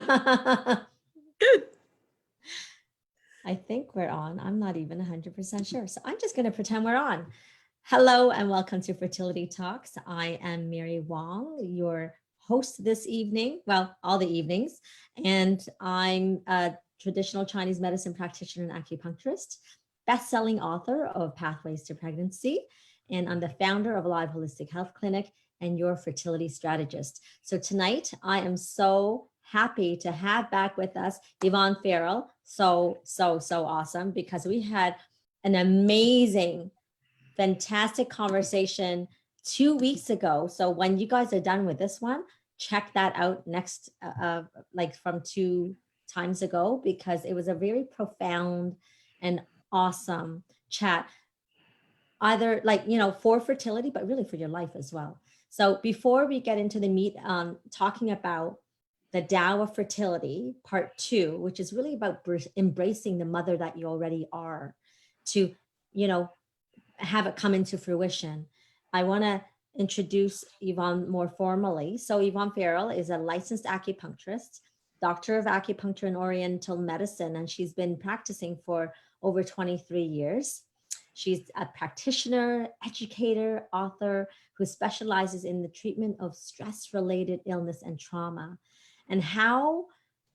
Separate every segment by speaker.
Speaker 1: Good.
Speaker 2: I think we're on. I'm not even 100% sure. So I'm just going to pretend we're on. Hello and welcome to Fertility Talks. I am Mary Wong, your host this evening. Well, all the evenings. And I'm a traditional Chinese medicine practitioner and acupuncturist, best-selling author of Pathways to Pregnancy. And I'm the founder of Alive Holistic Health Clinic and your fertility strategist. So tonight I am so happy to have back with us Yvonne Farrell. So awesome, because we had an amazing, fantastic conversation 2 weeks ago. So when you guys are done with this one, check that out next, like from 2 times ago, because it was a very profound and awesome chat, either like, for fertility, but really for your life as well. So before we get into the meat, talking about the Tao of Fertility, part 2, which is really about embracing the mother that you already are to, have it come into fruition. I want to introduce Yvonne more formally. So Yvonne Farrell is a licensed acupuncturist, doctor of acupuncture and oriental medicine, and she's been practicing for over 23 years. She's a practitioner, educator, author who specializes in the treatment of stress-related illness and trauma. And how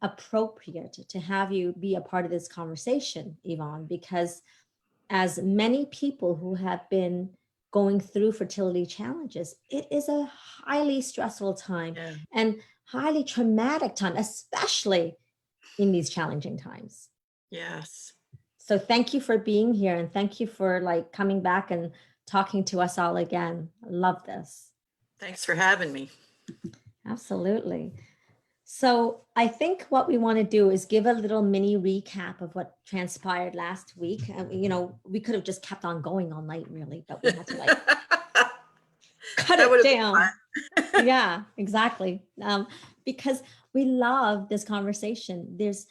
Speaker 2: appropriate to have you be a part of this conversation, Yvonne, because as many people who have been going through fertility challenges, it is a highly stressful time and highly traumatic time, especially in these challenging times.
Speaker 1: Yes.
Speaker 2: So thank you for being here, and thank you for coming back and talking to us all again. I love this.
Speaker 1: Thanks for having me.
Speaker 2: Absolutely. So I think what we want to do is give a little mini recap of what transpired last week. We could have just kept on going all night, really, but we had to cut it down. Yeah, exactly. Because we love this conversation. There's,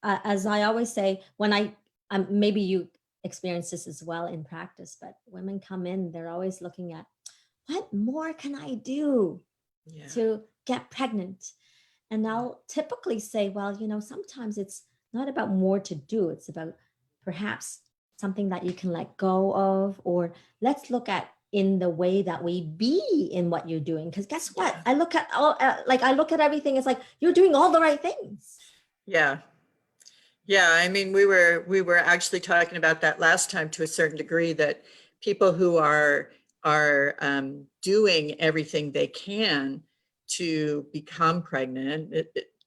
Speaker 2: as I always say, when maybe you experience this as well in practice, but women come in, they're always looking at, what more can I do to get pregnant? And I'll typically say, well, sometimes it's not about more to do. It's about perhaps something that you can let go of, or let's look at in the way that we be in what you're doing. Because guess what? I look at I look at everything. It's like, you're doing all the right things.
Speaker 1: Yeah. Yeah. I mean, we were actually talking about that last time to a certain degree, that people who are doing everything they can to become pregnant,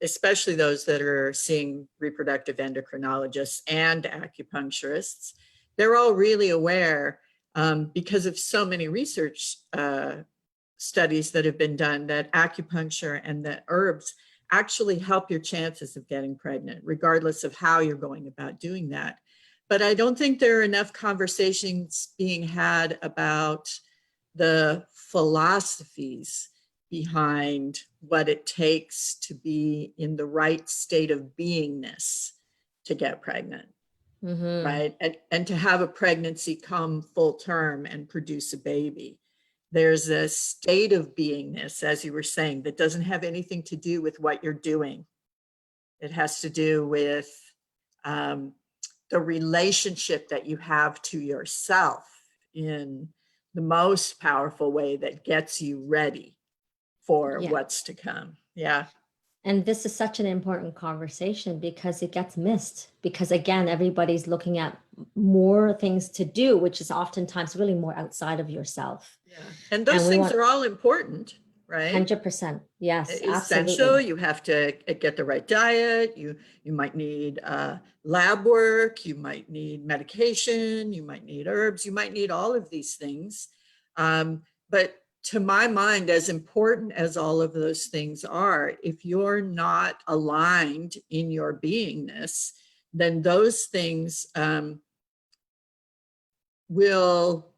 Speaker 1: especially those that are seeing reproductive endocrinologists and acupuncturists, they're all really aware, because of so many research studies that have been done, that acupuncture and the herbs actually help your chances of getting pregnant, regardless of how you're going about doing that. But I don't think there are enough conversations being had about the philosophies behind what it takes to be in the right state of beingness to get pregnant, right? And to have a pregnancy come full term and produce a baby. There's a state of beingness, as you were saying, that doesn't have anything to do with what you're doing. It has to do with the relationship that you have to yourself in the most powerful way that gets you ready for what's to come. Yeah.
Speaker 2: And this is such an important conversation because it gets missed, because again, everybody's looking at more things to do, which is oftentimes really more outside of yourself.
Speaker 1: Yeah. And those things are all important, right?
Speaker 2: 100%. Yes,
Speaker 1: essential.
Speaker 2: absolutely.
Speaker 1: You have to get the right diet. You might need lab work. You might need medication. You might need herbs. You might need all of these things. But to my mind, as important as all of those things are, if you're not aligned in your beingness, then those things will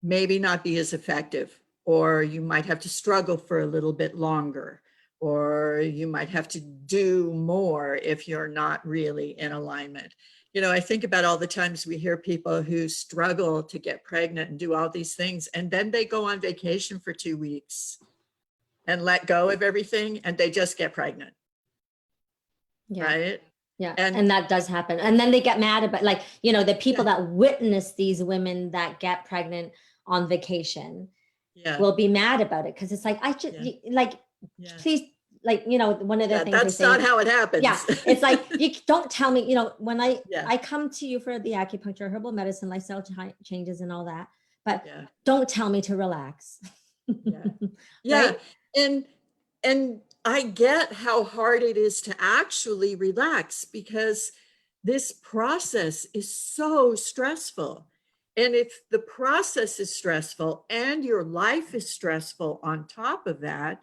Speaker 1: maybe not be as effective, or you might have to struggle for a little bit longer, or you might have to do more if you're not really in alignment. I think about all the times we hear people who struggle to get pregnant and do all these things, and then they go on vacation for 2 weeks and let go of everything, and they just get pregnant.
Speaker 2: Yeah.
Speaker 1: right?
Speaker 2: Yeah.
Speaker 1: And
Speaker 2: And that does happen. And then they get mad about, like, the people
Speaker 1: yeah,
Speaker 2: that witness these women that get pregnant on vacation
Speaker 1: yeah,
Speaker 2: will be mad about it. Cause it's like, I just
Speaker 1: yeah,
Speaker 2: like,
Speaker 1: yeah,
Speaker 2: please, like, one of the
Speaker 1: yeah.
Speaker 2: things they
Speaker 1: That's not
Speaker 2: say,
Speaker 1: how it
Speaker 2: yeah,
Speaker 1: happens.
Speaker 2: it's like, you don't tell me, when
Speaker 1: Yeah,
Speaker 2: I come to you for the acupuncture, herbal medicine, lifestyle changes and all that, but
Speaker 1: yeah,
Speaker 2: don't tell me to relax.
Speaker 1: yeah, yeah.
Speaker 2: Right?
Speaker 1: And I get how hard it is to actually relax because this process is so stressful. And if the process is stressful and your life is stressful on top of that,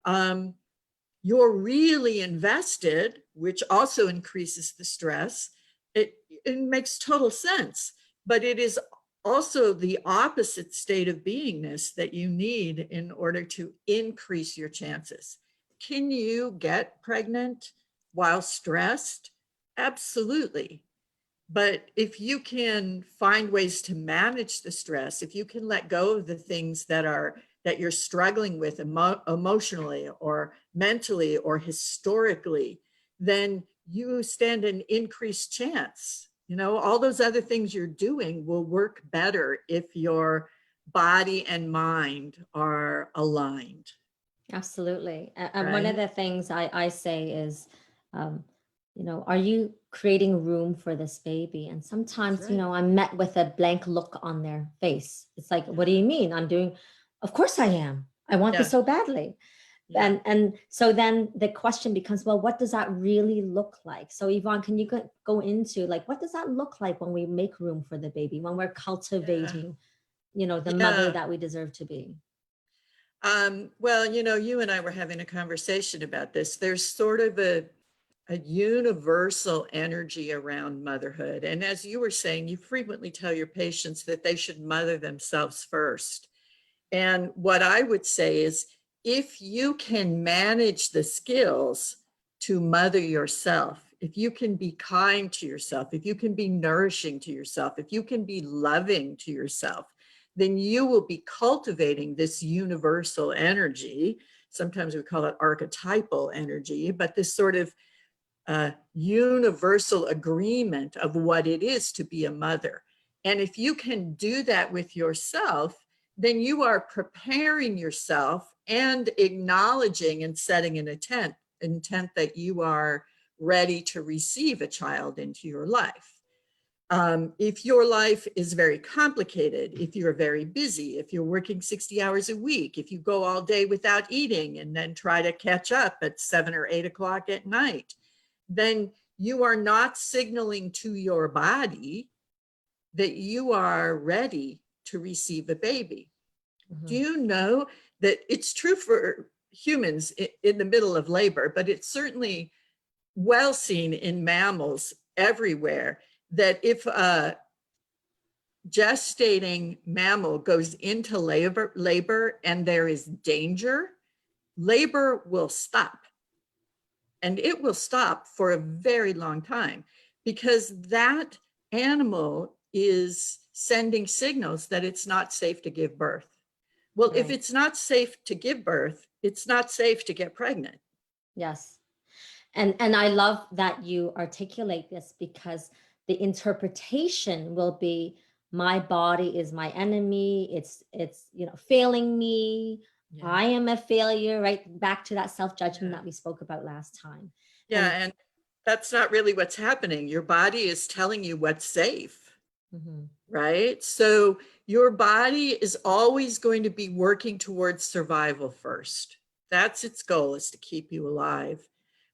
Speaker 1: um, you're really invested, which also increases the stress. It makes total sense, but it is also the opposite state of beingness that you need in order to increase your chances. Can you get pregnant while stressed? Absolutely. But if you can find ways to manage the stress, if you can let go of the things that you're struggling with emotionally or mentally or historically, then you stand an increased chance. All those other things you're doing will work better if your body and mind are aligned,
Speaker 2: Absolutely. And one of
Speaker 1: right?
Speaker 2: the things I say is, um, are you creating room for this baby? And
Speaker 1: That's
Speaker 2: sometimes,
Speaker 1: right.
Speaker 2: I'm met with a blank look on their face. It's like, what do
Speaker 1: Yeah.
Speaker 2: you mean? Of course I am. I want this
Speaker 1: Yeah.
Speaker 2: so badly.
Speaker 1: Yeah.
Speaker 2: And so then the question becomes, well, what does that really look like? So Yvonne, can you go into, like, what does that look like when we make room for the baby, when we're
Speaker 1: Yeah.
Speaker 2: cultivating, the mother
Speaker 1: Yeah.
Speaker 2: that we deserve to be?
Speaker 1: Well, you and I were having a conversation about this. There's sort of a universal energy around motherhood. And as you were saying, you frequently tell your patients that they should mother themselves first. And what I would say is if you can manage the skills to mother yourself, if you can be kind to yourself, if you can be nourishing to yourself, if you can be loving to yourself, then you will be cultivating this universal energy. Sometimes we call it archetypal energy, but this sort of universal agreement of what it is to be a mother. And if you can do that with yourself, then you are preparing yourself and acknowledging and setting an intent that you are ready to receive a child into your life. If your life is very complicated, if you're very busy, if you're working 60 hours a week, if you go all day without eating and then try to catch up at 7 or 8 o'clock at night, then you are not signaling to your body that you are ready to receive a baby. Do
Speaker 2: Mhm.
Speaker 1: you know that it's true for humans in the middle of labor, but it's certainly well seen in mammals everywhere that if a gestating mammal goes into labor and there is danger, labor will stop. And it will stop for a very long time because that animal is sending signals that it's not safe to give birth. Well, if
Speaker 2: Right.
Speaker 1: it's not safe to give birth, it's not safe to get pregnant.
Speaker 2: Yes. And I love that you articulate this, because the interpretation will be, my body is my enemy, it's failing me,
Speaker 1: Yeah.
Speaker 2: I am a failure, right back to that self-judgment
Speaker 1: Yeah.
Speaker 2: that we spoke about last time.
Speaker 1: Yeah.
Speaker 2: And
Speaker 1: And that's not really what's happening. Your body is telling you what's safe,
Speaker 2: mhm,
Speaker 1: right? So your body is always going to be working towards survival first. That's its goal, is to keep you alive.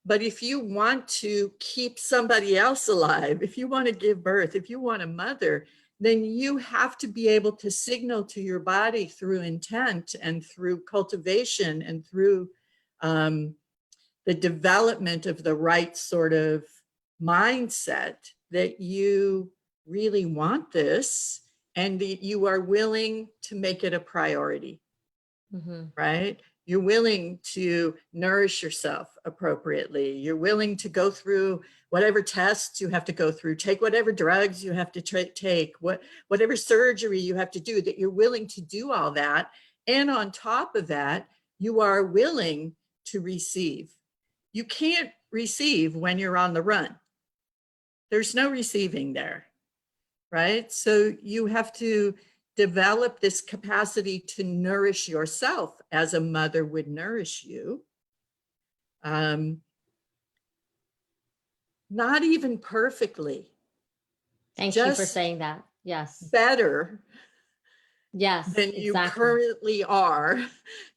Speaker 1: But if you want to keep somebody else alive, if you want to give birth, if you want a mother, then you have to be able to signal to your body through intent and through cultivation and through um, the development of the right sort of mindset that you really want this and that you are willing to make it a priority,
Speaker 2: mhm,
Speaker 1: right? You're willing to nourish yourself appropriately. You're willing to go through whatever tests you have to go through, take whatever drugs you have to take, whatever surgery you have to do, that you're willing to do all that. And on top of that, you are willing to receive. You can't receive when you're on the run. There's no receiving there, right? So you have to develop this capacity to nourish yourself as a mother would nourish you. Not even perfectly.
Speaker 2: Thank you for saying that. Yes.
Speaker 1: Better
Speaker 2: Yes,
Speaker 1: than you
Speaker 2: exactly.
Speaker 1: currently are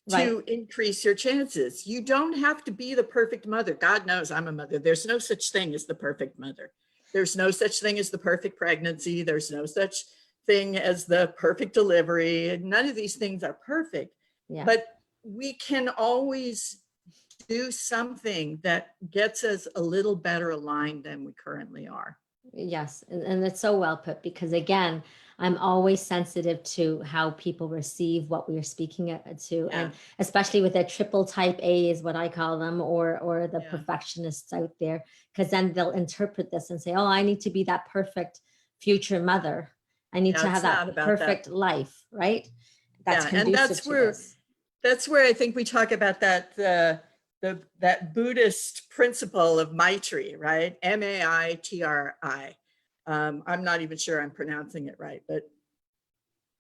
Speaker 1: to
Speaker 2: Right.
Speaker 1: increase your chances. You don't have to be the perfect mother. God knows I'm a mother. There's no such thing as the perfect mother. There's no such thing as the perfect pregnancy. There's no such thing as the perfect delivery. None of these things are perfect.
Speaker 2: Yeah.
Speaker 1: But we can always do something that gets us a little better aligned than we currently are.
Speaker 2: Yes. And it's so well put, because again, I'm always sensitive to how people receive what we are speaking to.
Speaker 1: Yeah.
Speaker 2: And especially with a triple type A is what I call them, or the
Speaker 1: Yeah.
Speaker 2: perfectionists out there, because then they'll interpret this and say, oh, I need to be that perfect future mother. I need to have that perfect life, right? That's conducive
Speaker 1: and that's
Speaker 2: to
Speaker 1: where
Speaker 2: this.
Speaker 1: That's where I think we talk about that that Buddhist principle of Maitri, right? Maitri. I'm not even sure I'm pronouncing it right, but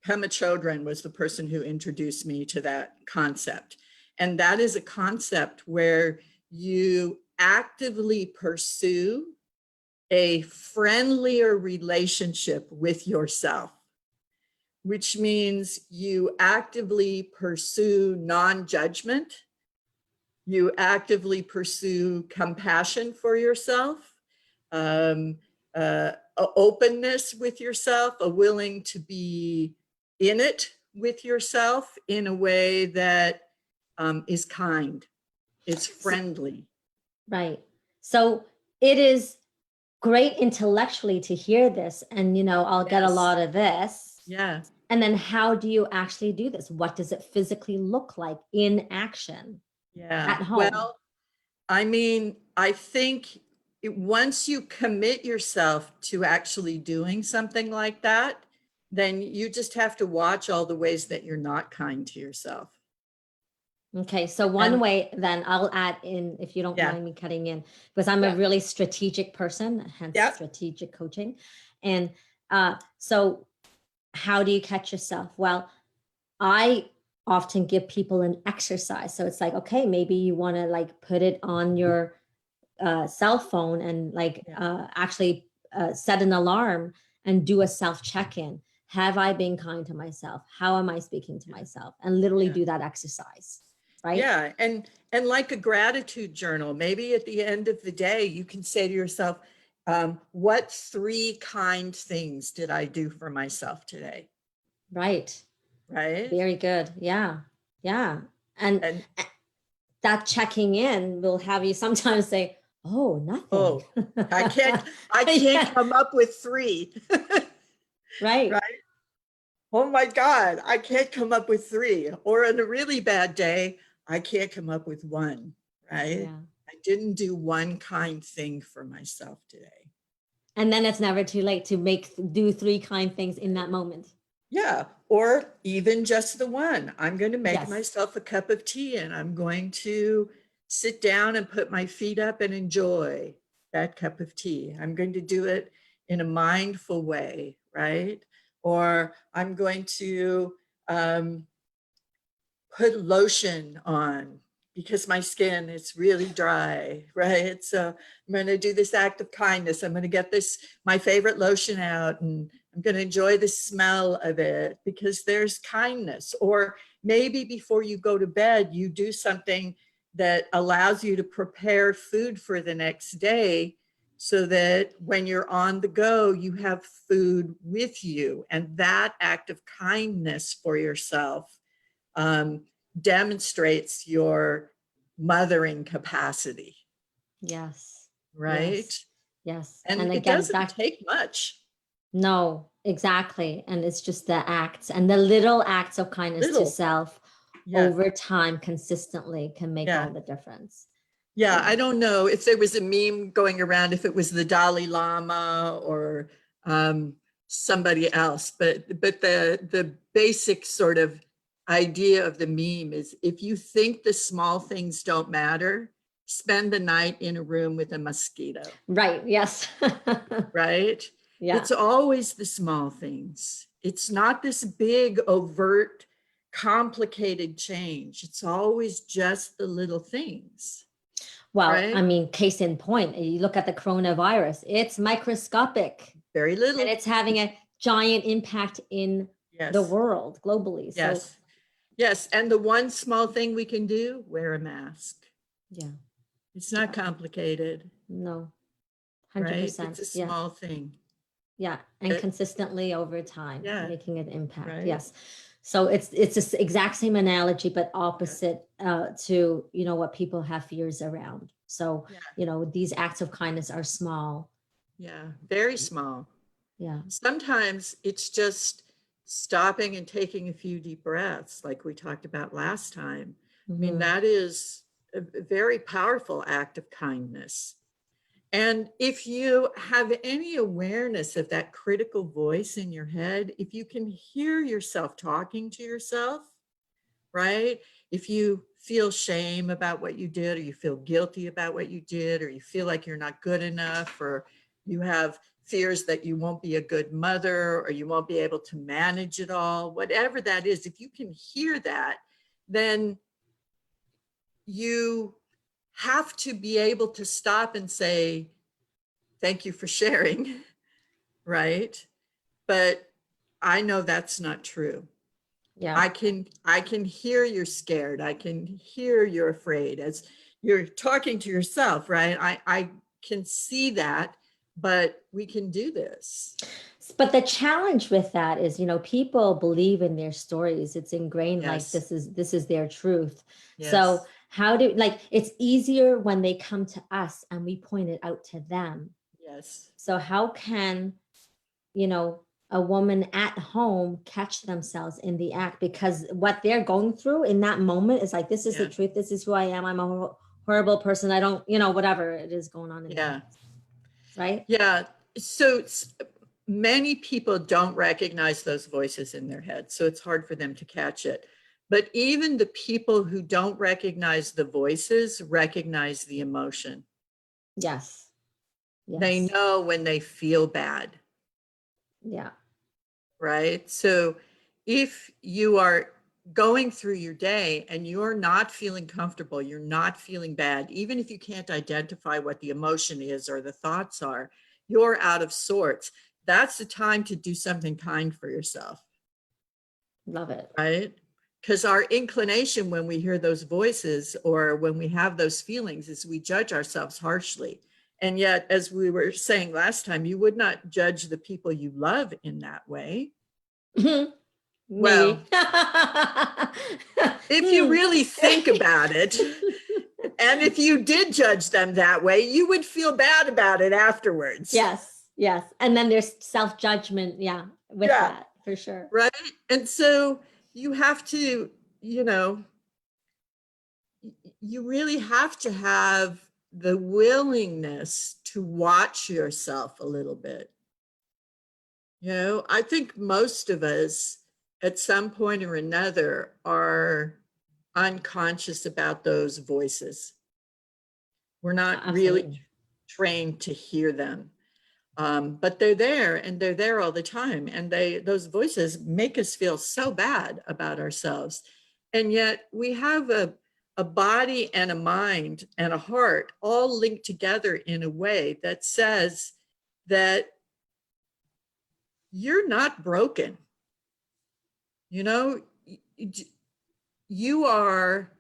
Speaker 1: Pema Chodron was the person who introduced me to that concept. And that is a concept where you actively pursue a friendlier relationship with yourself, which means you actively pursue non-judgment. You actively pursue compassion for yourself, um, openness with yourself, a willing to be in it with yourself in a way that is kind, is friendly.
Speaker 2: Right. So it is great intellectually to hear this, and I'll get a lot of this.
Speaker 1: Yeah.
Speaker 2: And then how do you actually do this? What does it physically look like in action?
Speaker 1: Yeah.
Speaker 2: At home?
Speaker 1: Well, I mean, I think once you commit yourself to actually doing something like that, then you just have to watch all the ways that you're not kind to yourself.
Speaker 2: Okay, so one way then I'll add in, if you don't mind me cutting in, because I'm a really strategic person, hence strategic coaching. And so how do you catch yourself? Well, I often give people an exercise. So it's like, okay, maybe you want to like put it on your cell phone and like actually set an alarm and do a self check-in. Have I been kind to myself? How am I speaking to myself? And literally do that exercise. Right?
Speaker 1: Yeah. And like a gratitude journal, maybe at the end of the day, you can say to yourself, what 3 kind things did I do for myself today?
Speaker 2: Right.
Speaker 1: Right.
Speaker 2: Very good. Yeah. Yeah. And that checking in will have you sometimes say, oh, nothing.
Speaker 1: Oh, I can't come up with 3.
Speaker 2: Right.
Speaker 1: Right. Oh my God, I can't come up with 3. Or on a really bad day, I can't come up with 1, right?
Speaker 2: Yeah.
Speaker 1: I didn't do one kind thing for myself today.
Speaker 2: And then it's never too late to do 3 kind things in that moment.
Speaker 1: Yeah, or even just the one. I'm going to make myself a cup of tea and I'm going to sit down and put my feet up and enjoy that cup of tea. I'm going to do it in a mindful way, right? Or I'm going to put lotion on because my skin is really dry, right? So I'm going to do this act of kindness. I'm going to get my favorite lotion out, and I'm going to enjoy the smell of it because there's kindness. Or maybe before you go to bed, you do something that allows you to prepare food for the next day so that when you're on the go, you have food with you. And that act of kindness for yourself demonstrates your mothering capacity.
Speaker 2: Yes.
Speaker 1: Right. Yes. And it again, doesn't take much.
Speaker 2: No, exactly. And it's just the acts and the little acts of kindness to self over time consistently can make all the difference.
Speaker 1: Yeah, I don't know if there was a meme going around, if it was the Dalai Lama or somebody else, but the basic sort of idea of the meme is if you think the small things don't matter, spend the night in a room with a mosquito,
Speaker 2: Right. Yes.
Speaker 1: right?
Speaker 2: Yeah.
Speaker 1: It's always the small things. It's not this big, overt, complicated change. It's always just the little things,
Speaker 2: Well, I
Speaker 1: right?
Speaker 2: mean, case in point, you look at the coronavirus, it's microscopic
Speaker 1: Very
Speaker 2: and
Speaker 1: little.
Speaker 2: it's having a giant impact in the
Speaker 1: Yes,
Speaker 2: world globally. So,
Speaker 1: yes, yes. And the one small thing we can do, wear a mask.
Speaker 2: yeah,
Speaker 1: It's not
Speaker 2: yeah,
Speaker 1: complicated,
Speaker 2: no,
Speaker 1: right?
Speaker 2: 100%.
Speaker 1: It's a
Speaker 2: Yeah.
Speaker 1: small thing.
Speaker 2: Yeah, and consistently over time,
Speaker 1: Yeah,
Speaker 2: making an impact.
Speaker 1: right.
Speaker 2: Yes. So it's this exact same analogy, but
Speaker 1: Yeah,
Speaker 2: opposite to what people have fears around. So
Speaker 1: yeah,
Speaker 2: these acts of kindness are small.
Speaker 1: yeah. Very small.
Speaker 2: Yeah.
Speaker 1: Sometimes it's just stopping and taking a few deep breaths, like we talked about last time. I mean,
Speaker 2: Hmm.
Speaker 1: that is a very powerful act of kindness. And if you have any awareness of that critical voice in your head, if you can hear yourself talking to yourself, right? If you feel shame about what you did, or you feel guilty about what you did, or you feel like you're not good enough, or you have fears that you won't be a good mother, or you won't be able to manage it all, whatever that is, if you can hear that, then you have to be able to stop and say, thank you for sharing, right? But I know that's not true.
Speaker 2: Yeah.
Speaker 1: I can hear you're scared. I can hear you're afraid as you're talking to yourself, right? I can see that, but we can do this.
Speaker 2: But the challenge with that is, people believe in their stories. It's ingrained like
Speaker 1: Yes.
Speaker 2: this is their truth. So
Speaker 1: Yes.
Speaker 2: how do like it's easier when they come to us and we point it out to them.
Speaker 1: Yes.
Speaker 2: So how can, you know, a woman at home catch themselves in the act, because what they're going through in that moment is like, this is the
Speaker 1: Yeah.
Speaker 2: truth. This is who I am. I'm a horrible person. I don't, whatever it is going on in their
Speaker 1: Yeah.
Speaker 2: head. Right.
Speaker 1: Yeah. So many people don't recognize those voices in their head, so it's hard for them to catch it. But even the people who don't recognize the voices recognize the emotion.
Speaker 2: Yes.
Speaker 1: They
Speaker 2: Yes.
Speaker 1: know when they feel bad,
Speaker 2: Yeah.
Speaker 1: right? So if you are going through your day and you're not feeling comfortable, you're not feeling bad, even if you can't identify what the emotion is or the thoughts are, you're out of sorts. That's the time to do something kind for yourself,
Speaker 2: Love it.
Speaker 1: right? Because our inclination when we hear those voices or when we have those feelings is we judge ourselves harshly. And yet, as we were saying last time, you would not judge the people you love in that way. Well,
Speaker 2: Maybe.
Speaker 1: if you really think about it, and if you did judge them that way, you would feel bad about it afterwards.
Speaker 2: Yes. Yes. And then there's self-judgment. Yeah. With
Speaker 1: Yeah,
Speaker 2: that, for sure.
Speaker 1: right. And so you have to, you know, you really have to have the willingness to watch yourself a little bit. I think most of us at some point or another are unconscious about those voices. We're not really
Speaker 2: Absolutely.
Speaker 1: trained to hear them. But they're there and they're there all the time. And those voices make us feel so bad about ourselves. And yet we have a body and a mind and a heart all linked together in a way that says that you're not broken. You know, you are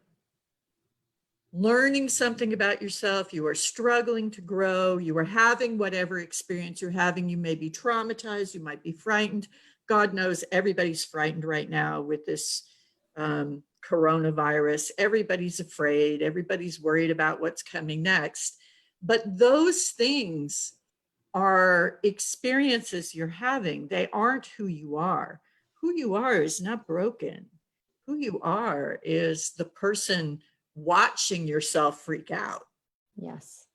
Speaker 1: learning something about yourself, you are struggling to grow, you are having whatever experience you're having, you may be traumatized, you might be frightened. God knows everybody's frightened right now with this coronavirus. Everybody's afraid, everybody's worried about what's coming next. But those things are experiences you're having. They aren't who you are. Who you are is not broken. Who you are is the person watching yourself freak out,
Speaker 2: Yes.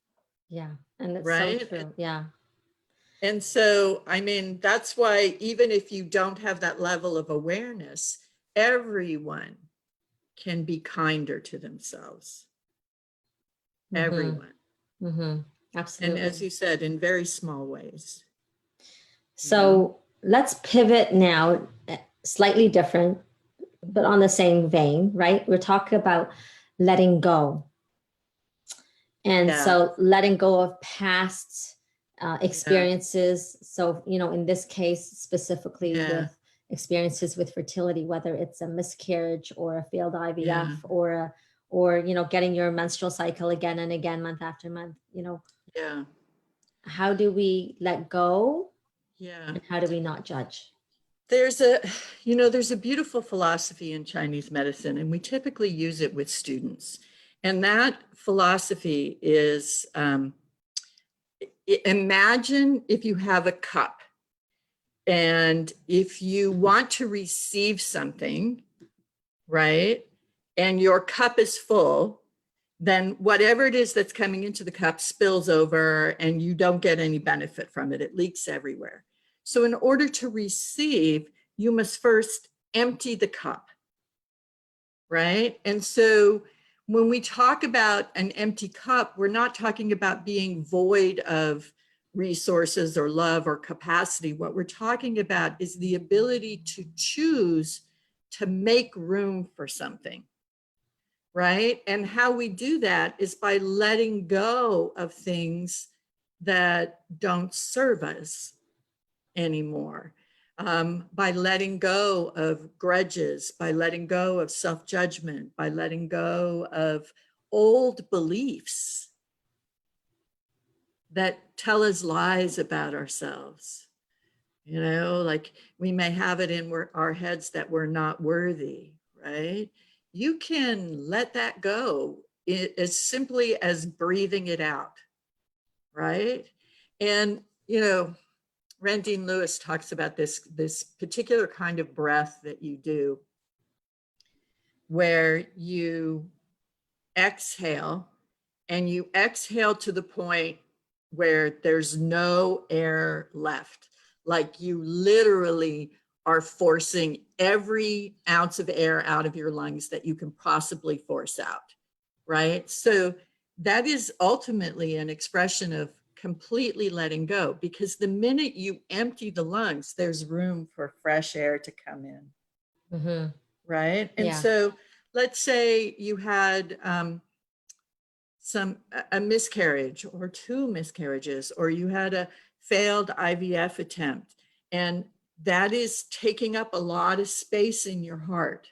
Speaker 2: Yeah. And it's so
Speaker 1: right?
Speaker 2: true. Yeah.
Speaker 1: And so, I mean, that's why even if you don't have that level of awareness, everyone can be kinder to themselves. everyone.
Speaker 2: And
Speaker 1: And as
Speaker 2: absolutely.
Speaker 1: you said, in very small ways.
Speaker 2: So let's pivot now, slightly different, but on the same vein, right? We're talking about letting go. And
Speaker 1: Yeah.
Speaker 2: so letting go of past
Speaker 1: Yeah.
Speaker 2: experiences. So, in this case, specifically
Speaker 1: Yeah.
Speaker 2: with experiences with fertility, whether it's a miscarriage or a failed IVF
Speaker 1: Yeah.
Speaker 2: or getting your menstrual cycle again and again, month after month,
Speaker 1: Yeah.
Speaker 2: how do we let go
Speaker 1: Yeah.
Speaker 2: and how do we not judge?
Speaker 1: There's a beautiful philosophy in Chinese medicine, and we typically use it with students. And that philosophy is imagine if you have a cup, and if you want to receive something, right, and your cup is full, then whatever it is that's coming into the cup spills over and you don't get any benefit from it. It leaks everywhere. So in order to receive, you must first empty the cup, right? And so when we talk about an empty cup, we're not talking about being void of resources or love or capacity. What we're talking about is the ability to choose to make room for something, right? And how we do that is by letting go of things that don't serve us anymore, by letting go of grudges, by letting go of self-judgment, by letting go of old beliefs that tell us lies about ourselves. Like we may have it in our heads that we're not worthy, right? You can let that go as simply as breathing it out, right? And, Rendine Lewis talks about this particular kind of breath that you do where you exhale and you exhale to the point where there's no air left. Like you literally are forcing every ounce of air out of your lungs that you can possibly force out, right? So that is ultimately an expression of completely letting go, because the minute you empty the lungs, there's room for fresh air to come in, right? And
Speaker 2: Yeah.
Speaker 1: so let's say you had a miscarriage or two miscarriages, or you had a failed IVF attempt, and that is taking up a lot of space in your heart.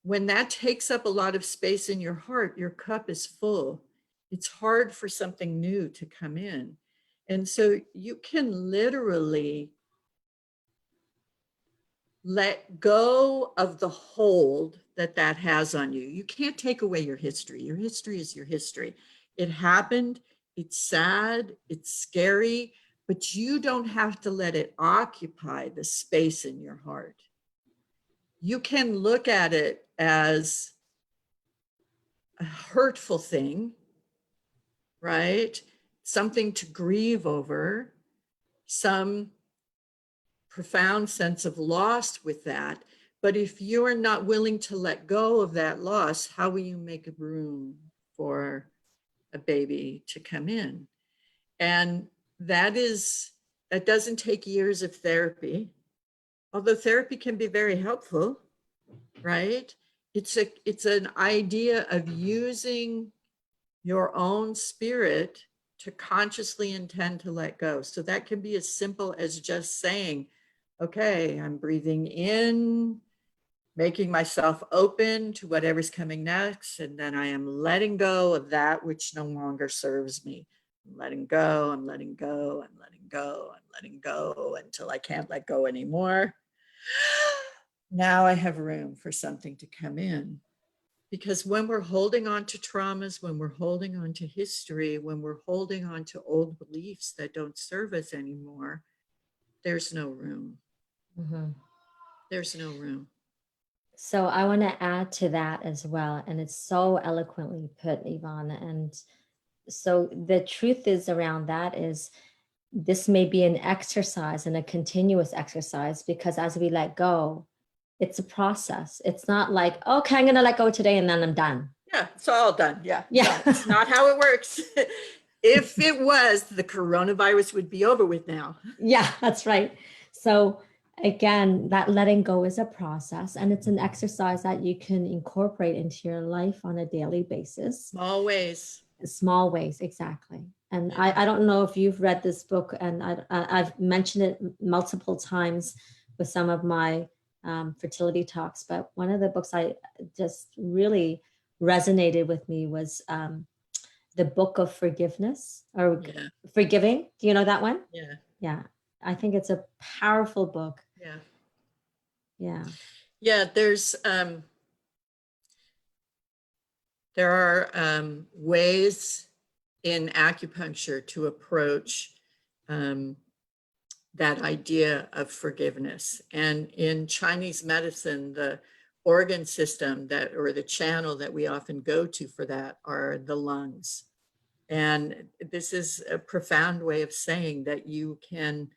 Speaker 1: When that takes up a lot of space in your heart, your cup is full. It's hard for something new to come in. And so you can literally let go of the hold that has on you. You can't take away your history. Your history is your history. It happened. It's sad. It's scary, but you don't have to let it occupy the space in your heart. You can look at it as a hurtful thing, right? Something to grieve over, some profound sense of loss with that. But if you're not willing to let go of that loss, how will you make room for a baby to come in? And that doesn't take years of therapy, although therapy can be very helpful, right? It's an idea of using your own spirit to consciously intend to let go. So that can be as simple as just saying, okay, I'm breathing in, making myself open to whatever's coming next. And then I am letting go of that which no longer serves me. I'm letting go, I'm letting go, I'm letting go, I'm letting go until I can't let go anymore. Now I have room for something to come in. Because when we're holding on to traumas, when we're holding on to history, when we're holding on to old beliefs that don't serve us anymore, there's no room. There's no room.
Speaker 2: So I want to add to that as well. And it's so eloquently put, Yvonne. And so the truth is around that is this may be an exercise and a continuous exercise, because as we let go, it's a process. It's not like, okay, I'm going to let go today and then I'm done.
Speaker 1: Yeah, it's all done. Yeah.
Speaker 2: Yeah.
Speaker 1: No, it's not how it works. If it was, the coronavirus would be over with now.
Speaker 2: Yeah, that's right. So again, that letting go is a process, and it's an exercise that you can incorporate into your life on a daily basis.
Speaker 1: Always.
Speaker 2: Small ways, exactly. And
Speaker 1: Yeah.
Speaker 2: I don't know if you've read this book, and I've mentioned it multiple times with some of my fertility talks, but one of the books I just really resonated with me was the Book of Forgiveness, or
Speaker 1: Yeah.
Speaker 2: Forgiving. Do you know that one?
Speaker 1: Yeah.
Speaker 2: Yeah, I think it's a powerful book.
Speaker 1: Yeah.
Speaker 2: Yeah.
Speaker 1: Yeah. There are ways in acupuncture to approach that idea of forgiveness. And in Chinese medicine, the organ system that, or the channel that we often go to for that, are the lungs. And this is a profound way of saying that you can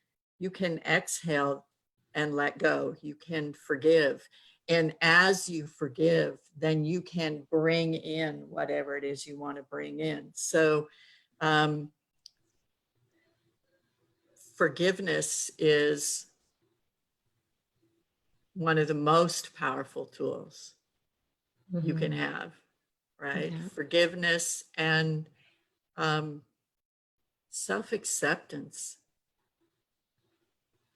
Speaker 1: exhale and let go. You can forgive. And as you forgive, then you can bring in whatever it is you want to bring in. So forgiveness is one of the most powerful tools you can
Speaker 2: Mhm.
Speaker 1: have, right?
Speaker 2: Yeah.
Speaker 1: Forgiveness and self-acceptance,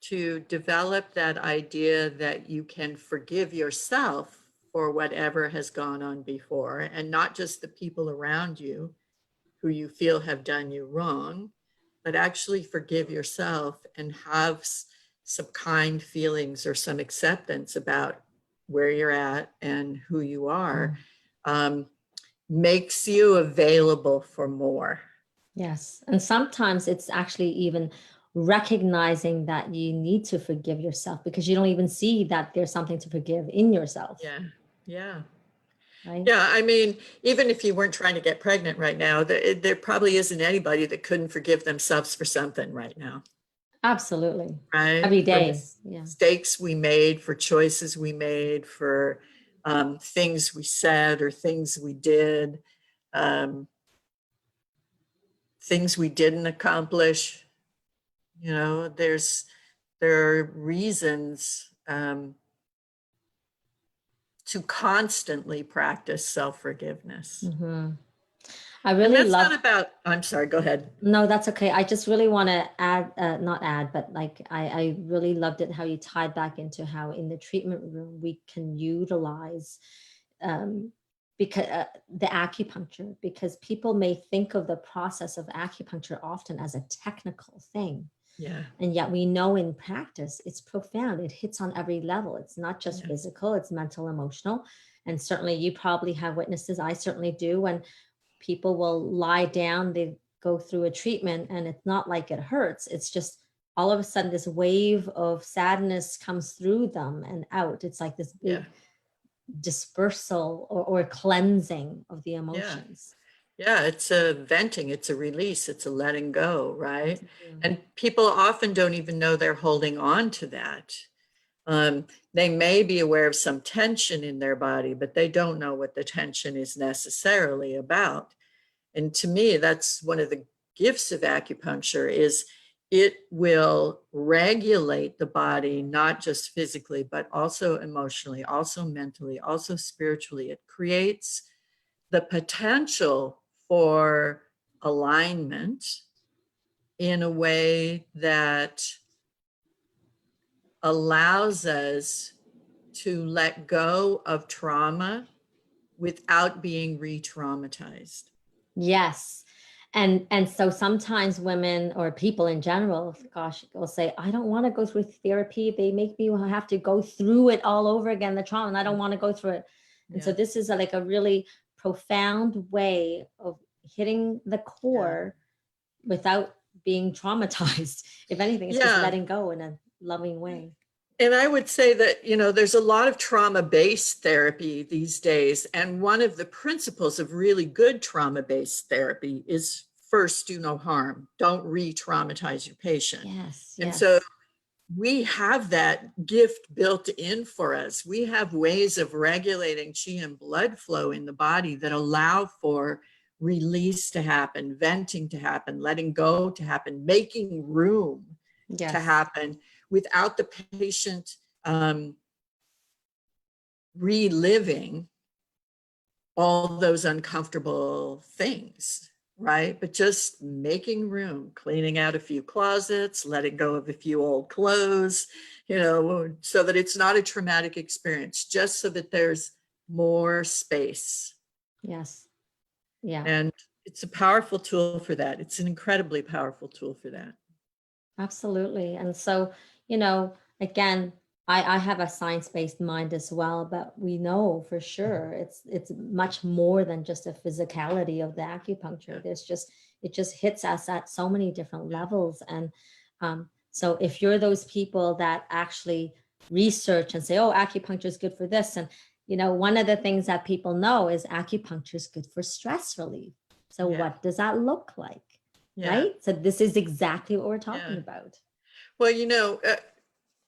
Speaker 1: to develop that idea that you can forgive yourself for whatever has gone on before, and not just the people around you who you feel have done you wrong, but actually forgive yourself and have some kind feelings or some acceptance about where you're at and who you are, makes you available for more.
Speaker 2: Yes. And sometimes it's actually even recognizing that you need to forgive yourself because you don't even see that there's something to forgive in yourself,
Speaker 1: Yeah, yeah.
Speaker 2: right?
Speaker 1: Yeah, I mean, even if you weren't trying to get pregnant right now, there probably isn't anybody that couldn't forgive themselves for something right now,
Speaker 2: Absolutely.
Speaker 1: right?
Speaker 2: Every
Speaker 1: For
Speaker 2: day. Yeah.
Speaker 1: mistakes we made, for choices we made, for things we said or things we did, um, things we didn't accomplish. You know, there are reasons to constantly practice self-forgiveness.
Speaker 2: Hmm. I
Speaker 1: And
Speaker 2: really
Speaker 1: that's not
Speaker 2: love,
Speaker 1: about, I'm sorry, go ahead.
Speaker 2: no, that's okay. I just really want to add, not add, but like I really loved it how you tied back into how in the treatment room we can utilize um, because the acupuncture, because people may think of the process of acupuncture often as a technical thing.
Speaker 1: Yeah,
Speaker 2: And yet we know in practice it's profound. It hits on every level. It's not just
Speaker 1: yeah,
Speaker 2: physical, it's mental, emotional. And certainly you probably have witnesses. I certainly do. When people will lie down, they go through a treatment and it's not like it hurts. It's just all of a sudden this wave of sadness comes through them and out. It's like this
Speaker 1: yeah,
Speaker 2: big dispersal or cleansing of the
Speaker 1: yeah.
Speaker 2: emotions.
Speaker 1: Yeah, it's a venting, it's a release, it's a letting go, right?
Speaker 2: Mhm.
Speaker 1: And people often don't even know they're holding on to that. They may be aware of some tension in their body, but they don't know what the tension is necessarily about. And to me, that's one of the gifts of acupuncture, is it will regulate the body, not just physically, but also emotionally, also mentally, also spiritually. It creates the potential for alignment in a way that allows us to let go of trauma without being re-traumatized.
Speaker 2: Yes. And so sometimes women or people in general, gosh, will say, I don't want to go through therapy. They make me have to go through it all over again, the trauma, and I don't want to go through it. And so
Speaker 1: Yeah,
Speaker 2: this is like a really profound way of hitting the
Speaker 1: yeah,
Speaker 2: core without being traumatized. If anything, it's just
Speaker 1: yeah.
Speaker 2: letting go in a loving way.
Speaker 1: And I would say that, you know, there's a lot of trauma-based therapy these days. And one of the principles of really good trauma-based therapy is, first, do no harm. Don't re-traumatize your patient.
Speaker 2: Yes,
Speaker 1: And so
Speaker 2: yes.
Speaker 1: we have that gift built in for us. We have ways of regulating chi and blood flow in the body that allow for release to happen, venting to happen, letting go to happen, making room to
Speaker 2: Yes.
Speaker 1: happen without the patient reliving all those uncomfortable things, right? But just making room, cleaning out a few closets, letting go of a few old clothes, so that it's not a traumatic experience, just so that there's more space.
Speaker 2: Yes. Yeah.
Speaker 1: And it's a powerful tool for that. It's an incredibly powerful tool for that.
Speaker 2: Absolutely. And so, again, I have a science-based mind as well, but we know for sure it's much more than just a physicality of the acupuncture. It just hits us at so many different levels. And so if you're those people that actually research and say, oh, acupuncture is good for this. And, one of the things that people know is acupuncture is good for stress relief. So
Speaker 1: Yeah.
Speaker 2: what does that look like?
Speaker 1: Yeah.
Speaker 2: Right? So this is exactly what we're talking about.
Speaker 1: Well,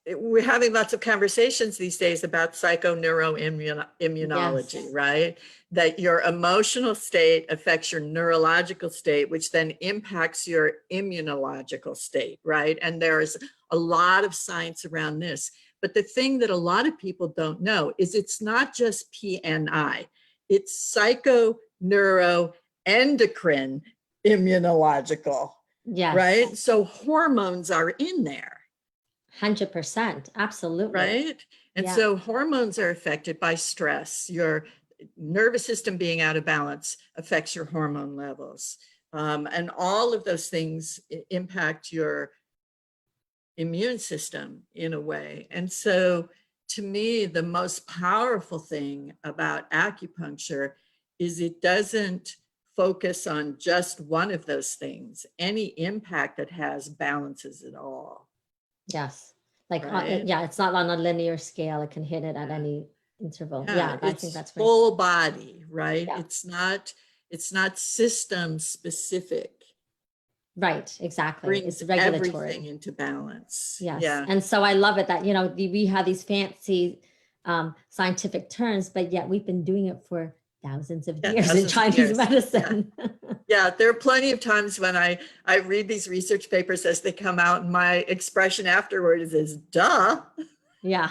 Speaker 1: we're having lots of conversations these days about psychoneuroimmunology,
Speaker 2: Yes.
Speaker 1: right? That your emotional state affects your neurological state, which then impacts your immunological state, right? And there's a lot of science around this. But the thing that a lot of people don't know is it's not just PNI, it's psychoneuroendocrine immunological,
Speaker 2: Yes.
Speaker 1: right? So hormones are in there.
Speaker 2: 100%. Absolutely.
Speaker 1: Right. And so hormones are affected by stress. Your nervous system being out of balance affects your hormone levels. And all of those things impact your immune system in a way. And so to me, the most powerful thing about acupuncture is it doesn't focus on just one of those things. Any impact it has balances it all.
Speaker 2: Yes. Like,
Speaker 1: right?
Speaker 2: it's not on a linear scale. It can hit it at any interval. I think that's great.
Speaker 1: Full body, right?
Speaker 2: Yeah.
Speaker 1: It's not system specific.
Speaker 2: Right, exactly.
Speaker 1: Brings
Speaker 2: It's regulatory.
Speaker 1: everything into balance.
Speaker 2: Yes.
Speaker 1: Yeah.
Speaker 2: And so I love it that, we have these fancy scientific terms, but yet we've been doing it for thousands of years in Chinese medicine.
Speaker 1: Yeah, there are plenty of times when I read these research papers as they come out, and my expression afterwards is, duh.
Speaker 2: Yeah.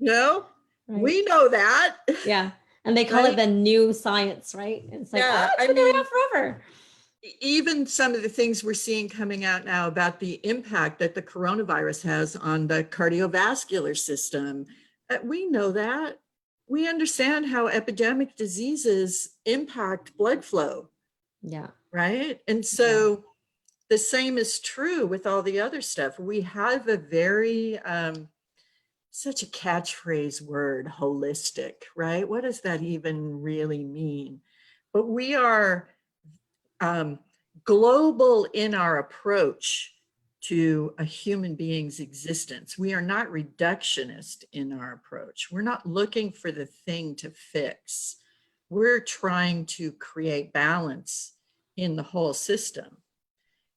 Speaker 1: Right. We know that.
Speaker 2: Yeah. And they call it the new science, right? It's like, it's been around forever.
Speaker 1: Even some of the things we're seeing coming out now about the impact that the coronavirus has on the cardiovascular system, we know that. We understand how epidemic diseases impact blood flow.
Speaker 2: Yeah.
Speaker 1: Right. And so the same is true with all the other stuff. We have a very, such a catchphrase word, holistic, right? What does that even really mean? But we are global in our approach to a human being's existence. We are not reductionist in our approach. We're not looking for the thing to fix. We're trying to create balance in the whole system.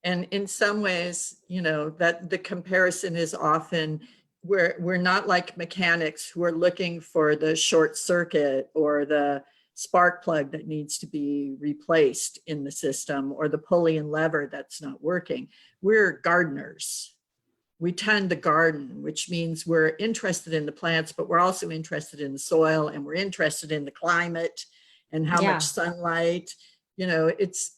Speaker 1: And in some ways, that the comparison is often we're not like mechanics who are looking for the short circuit or the spark plug that needs to be replaced in the system or the pulley and lever that's not working. We're gardeners. We tend the garden, which means we're interested in the plants, but we're also interested in the soil, and we're interested in the climate and how much sunlight. It's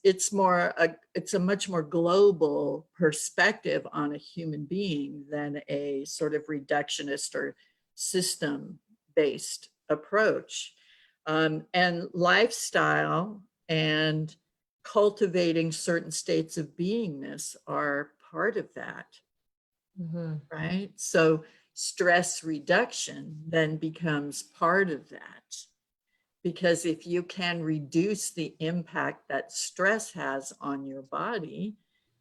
Speaker 1: a much more global perspective on a human being than a sort of reductionist or system-based approach. And lifestyle and cultivating certain states of beingness are part of that. Mm-hmm. Right? So stress reduction then becomes part of that. Because if you can reduce the impact that stress has on your body,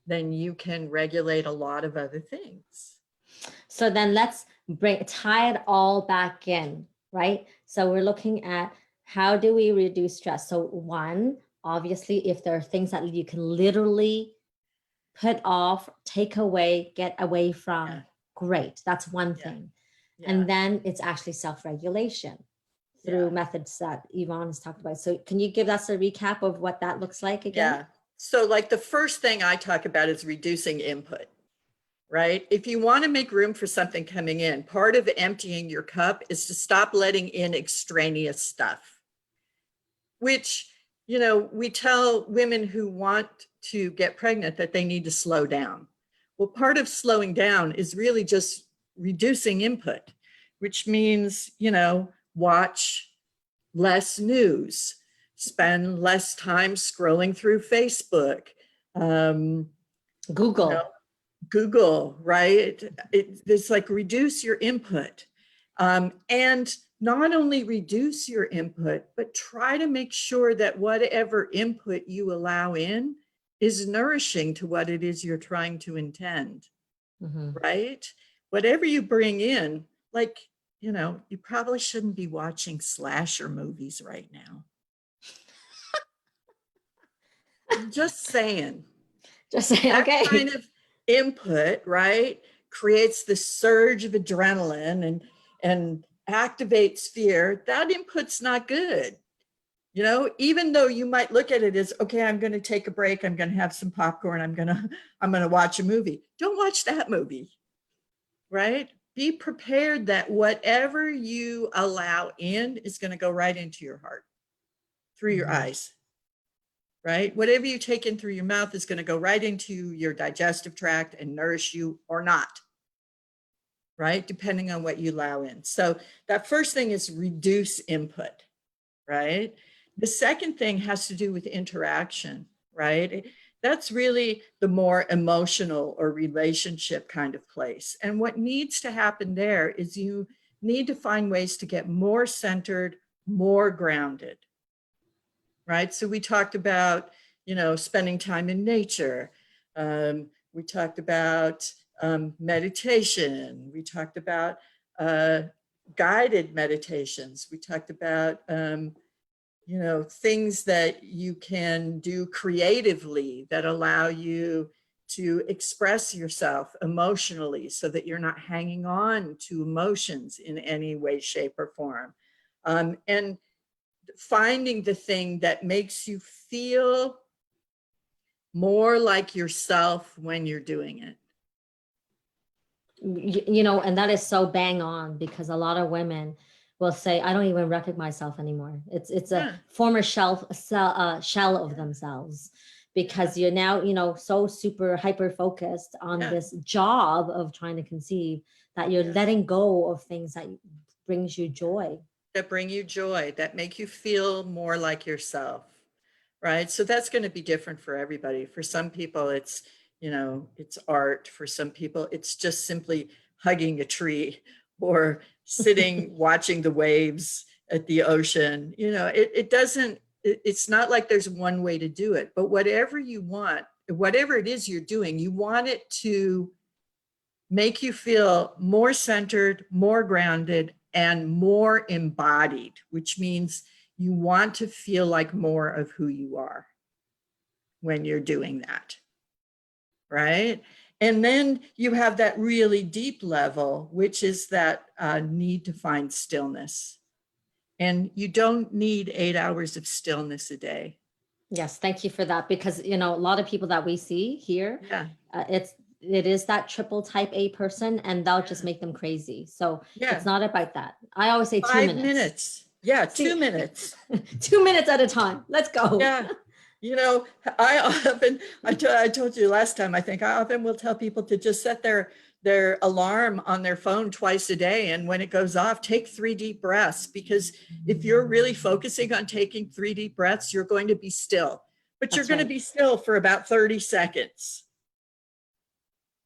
Speaker 1: then you can regulate a lot of other things.
Speaker 2: So then let's tie it all back in, right? So we're looking at how do we reduce stress? So one, obviously, if there are things that you can literally put off, take away, get away from great. That's one
Speaker 1: Yeah.
Speaker 2: thing.
Speaker 1: Yeah.
Speaker 2: And then it's actually self-regulation through
Speaker 1: Yeah.
Speaker 2: methods that Yvonne has talked about. So can you give us a recap of what that looks like again?
Speaker 1: Yeah. So like the first thing I talk about is reducing input, right? If you want to make room for something coming in, part of emptying your cup is to stop letting in extraneous stuff, which, you know, we tell women who want to get pregnant that they need to slow down. Well, part of slowing down is really just reducing input, which means, you know, watch less news, spend less time scrolling through Facebook, you know,
Speaker 2: Google.
Speaker 1: Google, right? It's like reduce your input. And not only reduce your input, but try to make sure that whatever input you allow in is nourishing to what it is you're trying to intend,
Speaker 2: Mm-hmm.
Speaker 1: right? Whatever you bring in, like, you know, you probably shouldn't be watching slasher movies right now. Just saying.
Speaker 2: Just say,
Speaker 1: That
Speaker 2: okay.
Speaker 1: kind of input, right, creates this surge of adrenaline and activates fear. That input's not good. You know, even though you might look at it as, okay, I'm going to take a break, I'm going to have some popcorn, I'm going to watch a movie. Don't watch that movie, right? Be prepared that whatever you allow in is going to go right into your heart through your eyes, right? Whatever you take in through your mouth is going to go right into your digestive tract and nourish you or not, right? Depending on what you allow in. So that first thing is reduce input, right? The second thing has to do with interaction, right? That's really the more emotional or relationship kind of place. And what needs to happen there is you need to find ways to get more centered, more grounded, right? So we talked about, you know, spending time in nature. We talked about meditation. We talked about guided meditations. We talked about, you know, things that you can do creatively that allow you to express yourself emotionally so that you're not hanging on to emotions in any way, shape, or form. And finding the thing that makes you feel more like yourself when you're doing it.
Speaker 2: You know, and that is so bang on, because a lot of women will say, I don't even recognize myself anymore. It's a
Speaker 1: Yeah.
Speaker 2: former shell of themselves, because you're now, you know, so super hyper focused on
Speaker 1: Yeah.
Speaker 2: this job of trying to conceive that you're
Speaker 1: Yes.
Speaker 2: letting go of things that brings you joy.
Speaker 1: That bring you joy, that make you feel more like yourself, right? So that's going to be different for everybody. For some people, it's, you know, it's art. For some people, it's just simply hugging a tree or sitting watching the waves at the ocean. You know, it doesn't, it's not like there's one way to do it, but whatever you want, whatever it is you're doing, you want it to make you feel more centered, more grounded, and more embodied, which means you want to feel like more of who you are when you're doing that, right? And then you have that really deep level, which is that need to find stillness. And you don't need 8 hours of stillness a day.
Speaker 2: Yes, thank you for that, because you know, a lot of people that we see here,
Speaker 1: Yeah.
Speaker 2: it is that triple type A person, and they'll just
Speaker 1: Yeah.
Speaker 2: make them crazy. So it's
Speaker 1: Yeah.
Speaker 2: not about that. I always say 2
Speaker 1: 5
Speaker 2: minutes.
Speaker 1: minutes. Yeah,
Speaker 2: See,
Speaker 1: 2 minutes.
Speaker 2: 2 minutes at a time. Let's go.
Speaker 1: Yeah. You know, I told you last time, I think I often will tell people to just set their alarm on their phone twice a day. And when it goes off, take 3 deep breaths, because if you're really focusing on taking 3 deep breaths, you're going to be still, but you're
Speaker 2: That's
Speaker 1: going to
Speaker 2: right.
Speaker 1: be still for about 30 seconds.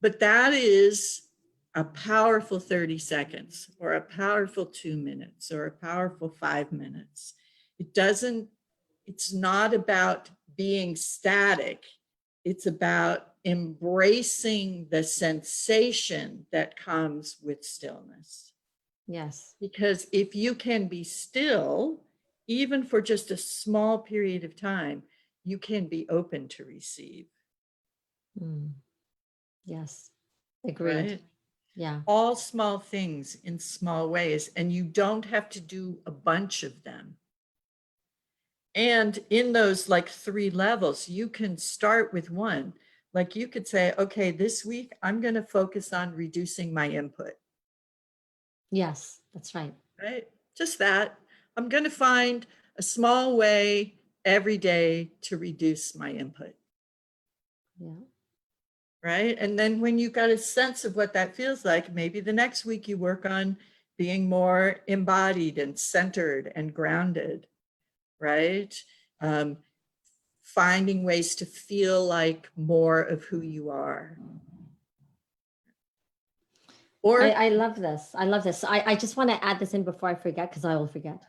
Speaker 1: But that is a powerful 30 seconds or a powerful 2 minutes or a powerful 5 minutes. It's not about being static. It's about embracing the sensation that comes with stillness.
Speaker 2: Yes.
Speaker 1: Because if you can be still, even for just a small period of time, you can be open to receive.
Speaker 2: Mm. Yes. Agreed.
Speaker 1: Right?
Speaker 2: Yeah.
Speaker 1: All small things in small ways, and you don't have to do a bunch of them. And in those like 3 levels, you can start with one. Like you could say, okay, this week I'm going to focus on reducing my input.
Speaker 2: Yes, that's right.
Speaker 1: Right? Just that. I'm going to find a small way every day to reduce my input.
Speaker 2: Yeah.
Speaker 1: Right? And then when you got a sense of what that feels like, maybe the next week you work on being more embodied and centered and grounded. Right? Finding ways to feel like more of who you are. Or
Speaker 2: I love this. I love this. I just want to add this in before I forget, because I will forget.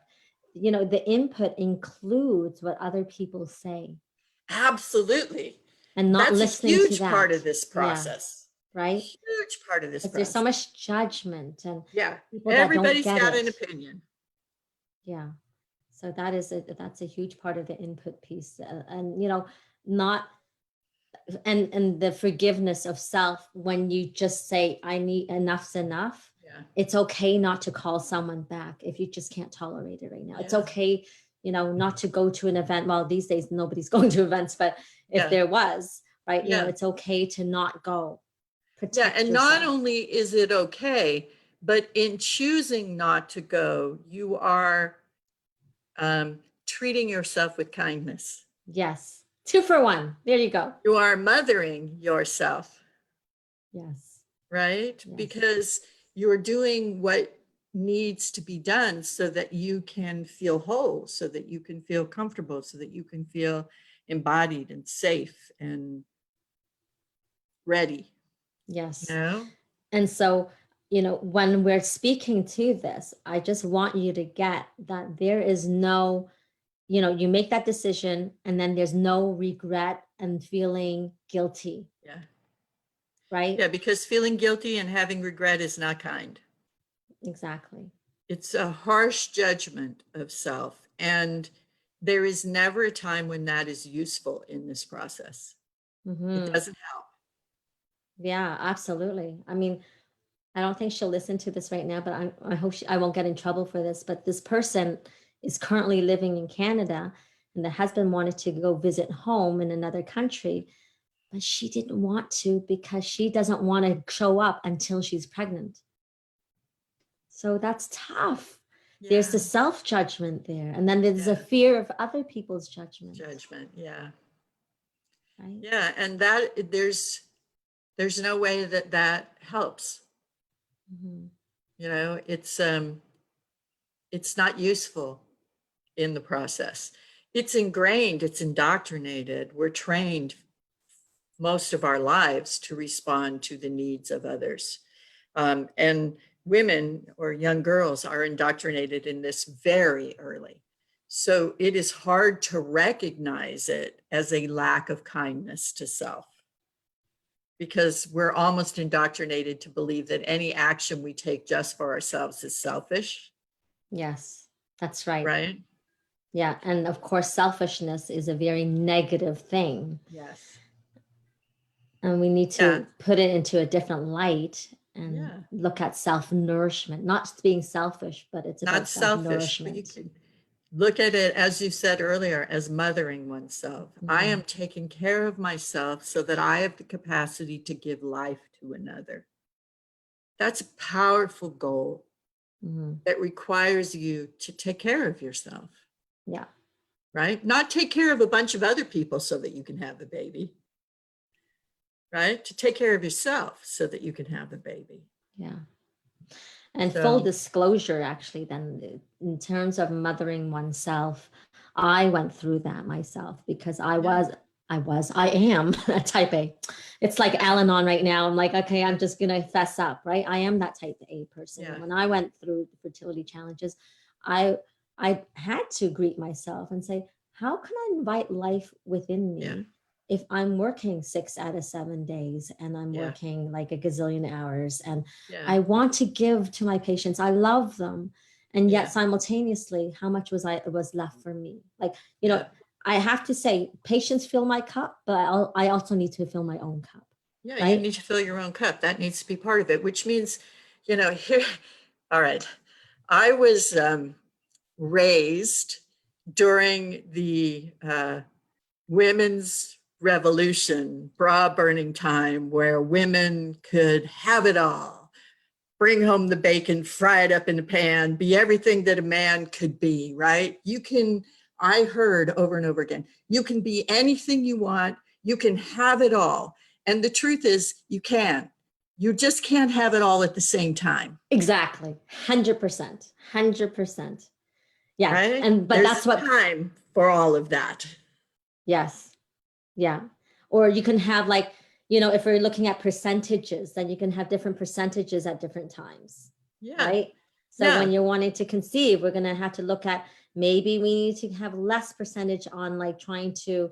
Speaker 2: You know, the input includes what other people say
Speaker 1: absolutely.
Speaker 2: and not
Speaker 1: That's a
Speaker 2: listening to
Speaker 1: huge part
Speaker 2: that.
Speaker 1: of this
Speaker 2: Yeah.
Speaker 1: process.
Speaker 2: Right.
Speaker 1: Huge part of this
Speaker 2: Because there's so
Speaker 1: process.
Speaker 2: much judgment and
Speaker 1: Yeah.
Speaker 2: people that don't
Speaker 1: Everybody's
Speaker 2: get
Speaker 1: got an
Speaker 2: it.
Speaker 1: opinion.
Speaker 2: Yeah. So that's a huge part of the input piece. And, you know, not, and the forgiveness of self when you just say, I need, enough's enough.
Speaker 1: Yeah.
Speaker 2: It's okay not to call someone back if you just can't tolerate it right now. It's
Speaker 1: Yeah.
Speaker 2: okay, you know, not to go to an event. Well, these days nobody's going to events, but if
Speaker 1: Yeah.
Speaker 2: there was, right, you know,
Speaker 1: Yeah.
Speaker 2: it's okay to not go.
Speaker 1: Yeah.
Speaker 2: Protect
Speaker 1: And
Speaker 2: yourself.
Speaker 1: not only is it okay, but in choosing not to go, you are treating yourself with kindness.
Speaker 2: Yes. 2 for 1. There you go.
Speaker 1: You are mothering yourself.
Speaker 2: Yes.
Speaker 1: Right?
Speaker 2: Yes.
Speaker 1: Because you're doing what needs to be done so that you can feel whole, so that you can feel comfortable, so that you can feel embodied and safe and ready.
Speaker 2: Yes.
Speaker 1: You know?
Speaker 2: And so, you know, when we're speaking to this, I just want you to get that there is no, you know, you make that decision and then there's no regret and feeling guilty.
Speaker 1: Yeah.
Speaker 2: Right?
Speaker 1: Yeah, because feeling guilty and having regret is not kind.
Speaker 2: Exactly.
Speaker 1: It's a harsh judgment of self. And there is never a time when that is useful in this process. It doesn't help.
Speaker 2: Yeah, absolutely. I mean, I don't think she'll listen to this right now, but I hope I won't get in trouble for this. But this person is currently living in Canada, and the husband wanted to go visit home in another country, but she didn't want to because she doesn't want to show up until she's pregnant. So that's tough.
Speaker 1: Yeah.
Speaker 2: There's the self-judgment there, and then there's a fear of other people's judgment.
Speaker 1: Yeah.
Speaker 2: Right?
Speaker 1: Yeah, and that there's no way that that helps.
Speaker 2: Mm-hmm.
Speaker 1: You know, it's not useful in the process. It's ingrained, it's indoctrinated. We're trained most of our lives to respond to the needs of others. And women or young girls are indoctrinated in this very early. So it is hard to recognize it as a lack of kindness to self, because we're almost indoctrinated to believe that any action we take just for ourselves is selfish.
Speaker 2: Yes, that's right.
Speaker 1: Right?
Speaker 2: Yeah. And of course, selfishness is a very negative thing.
Speaker 1: Yes.
Speaker 2: And we need to put it into a different light and look at self-nourishment, not just being selfish, but it's about self-nourishment.
Speaker 1: But you can look at it, as you said earlier, as mothering oneself. Mm-hmm. I am taking care of myself so that I have the capacity to give life to another. That's a powerful goal that requires you to take care of yourself.
Speaker 2: Yeah.
Speaker 1: Right? Not take care of a bunch of other people so that you can have the baby. Right? To take care of yourself so that you can have the baby.
Speaker 2: Yeah. And full disclosure, actually, then in terms of mothering oneself, I went through that myself because I am a type A. It's like Al-Anon right now. I'm like, okay, I'm just going to fess up, right? I am that type A person. And when I went through the fertility challenges, I had to greet myself and say, how can I invite life within me if I'm working 6 out of 7 days and I'm working like a gazillion hours and I want to give to my patients. I love them. And yet simultaneously, how much was left for me? Like, you know, I have to say patients fill my cup, but I also need to fill my own cup.
Speaker 1: Yeah, you
Speaker 2: right?
Speaker 1: need to fill your own cup. That needs to be part of it, which means, here, all right. I was raised during the women's revolution, bra burning time, where women could have it all, bring home the bacon, fry it up in the pan, be everything that a man could be, right? I heard over and over again, you can be anything you want, you can have it all. And the truth is, you can. You just can't have it all at the same time.
Speaker 2: Exactly. 100%. 100%. Yeah.
Speaker 1: Right?
Speaker 2: But
Speaker 1: There's
Speaker 2: that's
Speaker 1: a
Speaker 2: what,
Speaker 1: time for all of that.
Speaker 2: yes. Yeah. Or you can have like, if we're looking at percentages, then you can have different percentages at different times.
Speaker 1: Yeah.
Speaker 2: Right. So
Speaker 1: Yeah.
Speaker 2: when you're wanting to conceive, we're going to have to look at, maybe we need to have less percentage on like trying to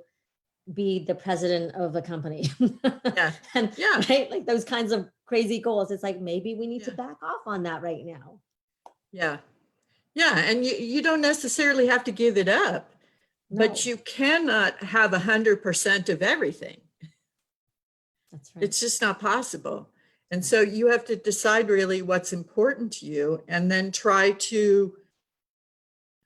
Speaker 2: be the president of a company.
Speaker 1: Yeah.
Speaker 2: And
Speaker 1: Yeah.
Speaker 2: right, like those kinds of crazy goals. It's like, maybe we need to
Speaker 1: Yeah.
Speaker 2: back off on that right now.
Speaker 1: Yeah. Yeah. And you don't necessarily have to give it up, but
Speaker 2: No,
Speaker 1: you cannot have 100% of everything.
Speaker 2: that's right.
Speaker 1: It's just not possible. And so you have to decide really what's important to you and then try to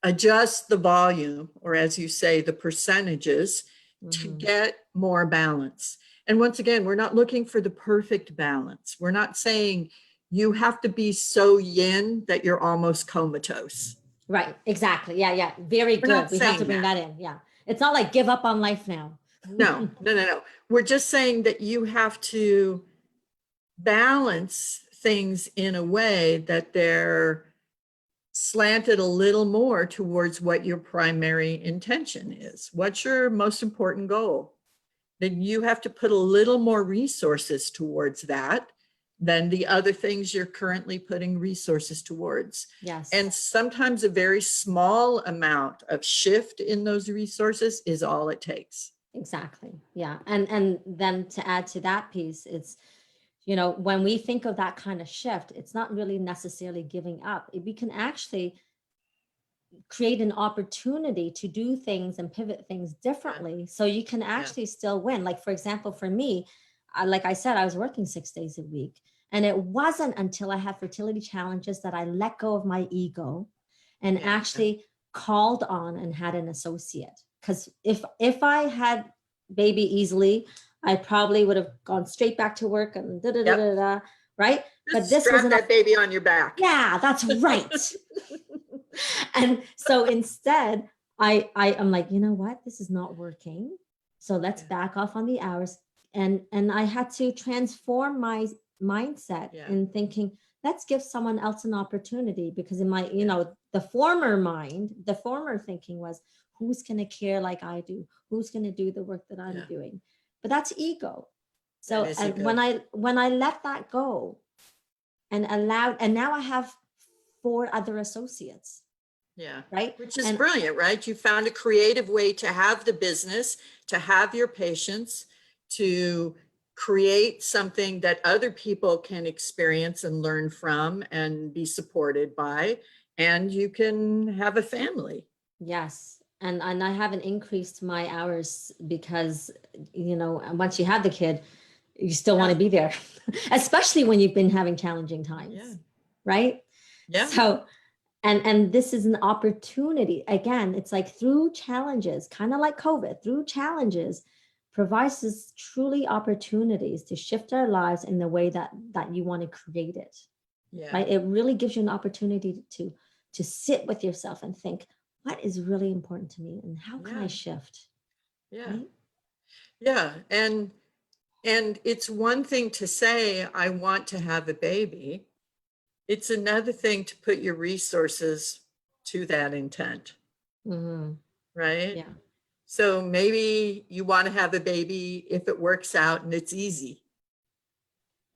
Speaker 1: adjust the volume, or as you say, the percentages, to get more balance. And once again, we're not looking for the perfect balance. We're not saying you have to be so yin that you're almost comatose.
Speaker 2: Right. Exactly. Yeah. Yeah. Very
Speaker 1: We're
Speaker 2: good.
Speaker 1: not
Speaker 2: We have to
Speaker 1: saying
Speaker 2: bring
Speaker 1: that.
Speaker 2: that in. Yeah. It's not like give up on life now.
Speaker 1: No, no, no, no. We're just saying that you have to balance things in a way that they're slanted a little more towards what your primary intention is. What's your most important goal? Then you have to put a little more resources towards that than the other things you're currently putting resources towards.
Speaker 2: Yes.
Speaker 1: And sometimes a very small amount of shift in those resources is all it takes.
Speaker 2: Exactly. Yeah. And then to add to that piece, it's, when we think of that kind of shift, it's not really necessarily giving up. We can actually create an opportunity to do things and pivot things differently, so you can actually still win. Like, for example, for me, like I said, I was working 6 days a week, and it wasn't until I had fertility challenges that I let go of my ego and actually called on and had an associate. Because if I had baby easily, I probably would have gone straight back to work and right? But this was
Speaker 1: strap that baby on your back.
Speaker 2: Yeah, that's right. And so instead, I'm like, you know what? This is not working. So let's back off on the hours. And I had to transform my mindset in thinking, let's give someone else an opportunity. Because in my, the former thinking was, who's going to care like I do? Who's going to do the work that I'm doing? But that's ego. So and ego. when I let that go and allowed, and now I have 4 other associates.
Speaker 1: Yeah.
Speaker 2: Right.
Speaker 1: Which is brilliant, right? You found a creative way to have the business, to have your patients, to create something that other people can experience and learn from and be supported by, and you can have a family.
Speaker 2: Yes. And I haven't increased my hours because, once you have the kid, you still want to be there, especially when you've been having challenging times. Right.
Speaker 1: Yeah.
Speaker 2: So and this is an opportunity. Again, it's like through challenges, kind of like COVID, through challenges, provides us truly opportunities to shift our lives in the way that you want to create it.
Speaker 1: Yeah.
Speaker 2: Right? It really gives you an opportunity to sit with yourself and think, what is really important to me and how can I shift?
Speaker 1: Yeah.
Speaker 2: Right?
Speaker 1: Yeah. And it's one thing to say, I want to have a baby. It's another thing to put your resources to that intent.
Speaker 2: Mm-hmm.
Speaker 1: Right?
Speaker 2: Yeah.
Speaker 1: So maybe you want to have a baby if it works out and it's easy.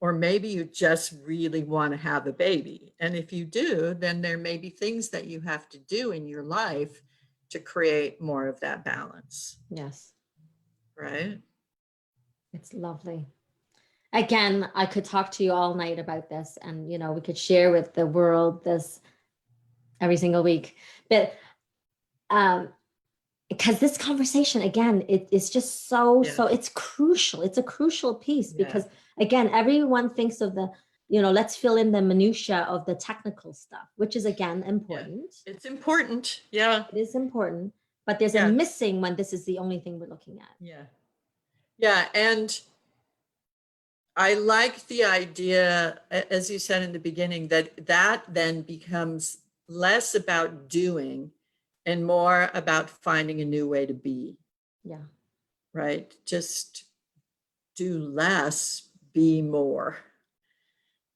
Speaker 1: Or maybe you just really want to have a baby. And if you do, then there may be things that you have to do in your life to create more of that balance.
Speaker 2: Yes.
Speaker 1: Right?
Speaker 2: It's lovely. Again, I could talk to you all night about this, and we could share with the world this every single week. But because this conversation, again, it is just so
Speaker 1: Yeah.
Speaker 2: it's crucial. It's a crucial piece
Speaker 1: Yeah.
Speaker 2: because, again, everyone thinks of the, let's fill in the minutia of the technical stuff, which is, again, important.
Speaker 1: It's important. Yeah.
Speaker 2: It is important, but there's a
Speaker 1: Yeah.
Speaker 2: missing when this is the only thing we're looking at.
Speaker 1: Yeah. Yeah. And I like the idea, as you said in the beginning, that then becomes less about doing and more about finding a new way to be.
Speaker 2: Yeah.
Speaker 1: Right? Just do less, be more.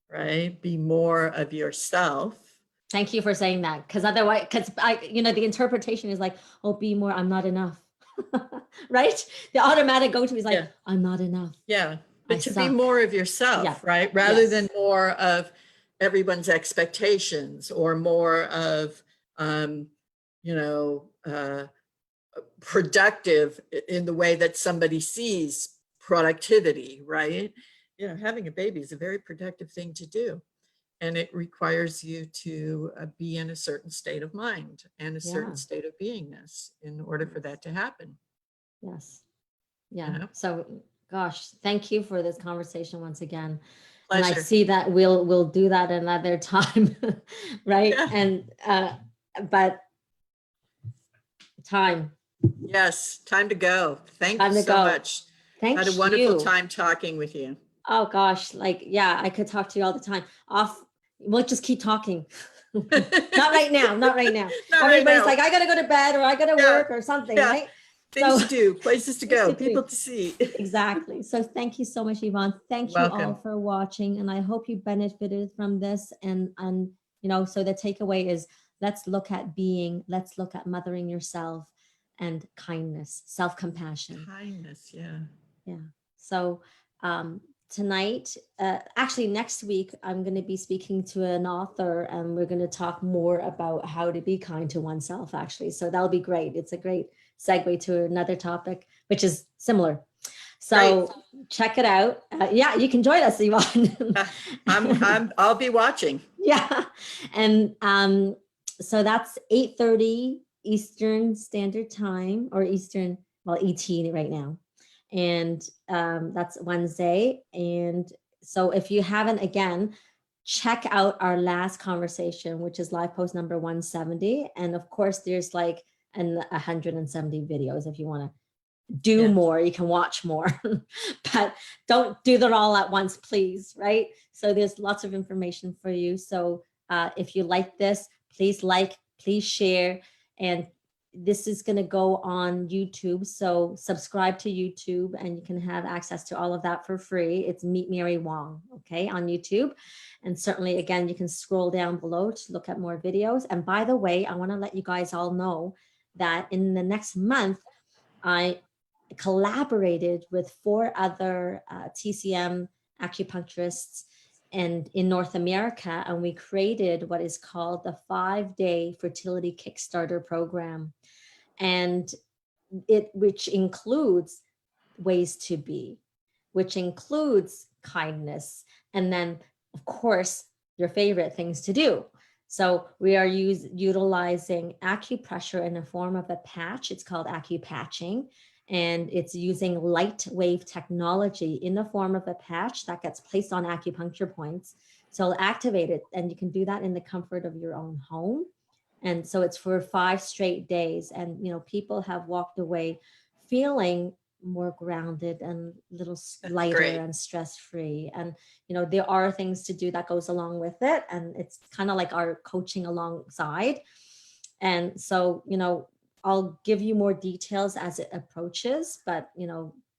Speaker 1: Right? Be more of yourself.
Speaker 2: Thank you for saying that. Because otherwise, the interpretation is like, oh, be more, I'm not enough. Right? The automatic go-to is like,
Speaker 1: Yeah.
Speaker 2: I'm not enough.
Speaker 1: Yeah.
Speaker 2: I
Speaker 1: But to be
Speaker 2: suck.
Speaker 1: more of yourself,
Speaker 2: Yeah.
Speaker 1: right? Rather
Speaker 2: Yes.
Speaker 1: than more of everyone's expectations or more of, you know, productive in the way that somebody sees productivity, right? You know, having a baby is a very productive thing to do. And it requires you to be in a certain state of mind and a certain
Speaker 2: Yeah.
Speaker 1: state of beingness in order for that to happen.
Speaker 2: Yes.
Speaker 1: You
Speaker 2: Yeah.
Speaker 1: know?
Speaker 2: So, gosh, thank you for this conversation once again. And I
Speaker 1: Pleasure.
Speaker 2: see that we'll do that another time, right?
Speaker 1: Yeah.
Speaker 2: And but time.
Speaker 1: Yes, time to go. Thank you
Speaker 2: Time to
Speaker 1: so
Speaker 2: go.
Speaker 1: much. Had a
Speaker 2: Thank
Speaker 1: wonderful
Speaker 2: you.
Speaker 1: time talking with you.
Speaker 2: Oh gosh, yeah, I could talk to you all the time. We'll just keep talking. Not right now, not right now.
Speaker 1: Not right
Speaker 2: Everybody's
Speaker 1: now.
Speaker 2: like, I gotta go to bed or I gotta
Speaker 1: Yeah,
Speaker 2: work or something,
Speaker 1: yeah.
Speaker 2: right?
Speaker 1: Things
Speaker 2: So
Speaker 1: to do, places to
Speaker 2: things
Speaker 1: go,
Speaker 2: to do.
Speaker 1: people to see.
Speaker 2: Exactly. So thank you so much, Yvonne. Thank you all
Speaker 1: Welcome.
Speaker 2: for watching, and I hope you benefited from this. And so the takeaway is, let's look at being, let's look at mothering yourself, and kindness, self-compassion.
Speaker 1: Kindness, yeah.
Speaker 2: Yeah. So tonight, actually next week, I'm going to be speaking to an author, and we're going to talk more about how to be kind to oneself, actually. So that'll be great. It's a great segue to another topic, which is similar. So check it out. Yeah, you can join us, Yvonne.
Speaker 1: I'll be watching.
Speaker 2: Yeah. And so that's 8:30 Eastern Standard Time, or Eastern, well, ET right now. And that's Wednesday. And so if you haven't, again, check out our last conversation, which is live post number 170. And of course, there's like 170 videos if you want to do more, you can watch more, but don't do that all at once, please. Right? So there's lots of information for you. So if you like this, please like, please share. And this is going to go on YouTube. So subscribe to YouTube and you can have access to all of that for free. It's Meet Mary Wong, okay, on YouTube. And certainly, again, you can scroll down below to look at more videos. And by the way, I want to let you guys all know that in the next month, I collaborated with 4 other TCM acupuncturists and in North America, and we created what is called the 5-day fertility Kickstarter program, and which includes ways to be, which includes kindness, and then of course your favorite things to do. So we are utilizing acupressure in the form of a patch. It's called acupatching, and it's using light wave technology in the form of a patch that gets placed on acupuncture points. So it'll activate it, and you can do that in the comfort of your own home. And so it's for 5 straight days. And, people have walked away feeling more grounded and a little lighter and stress-free. And, there are things to do that goes along with it. And it's kind of like our coaching alongside. And so, I'll give you more details as it approaches, but,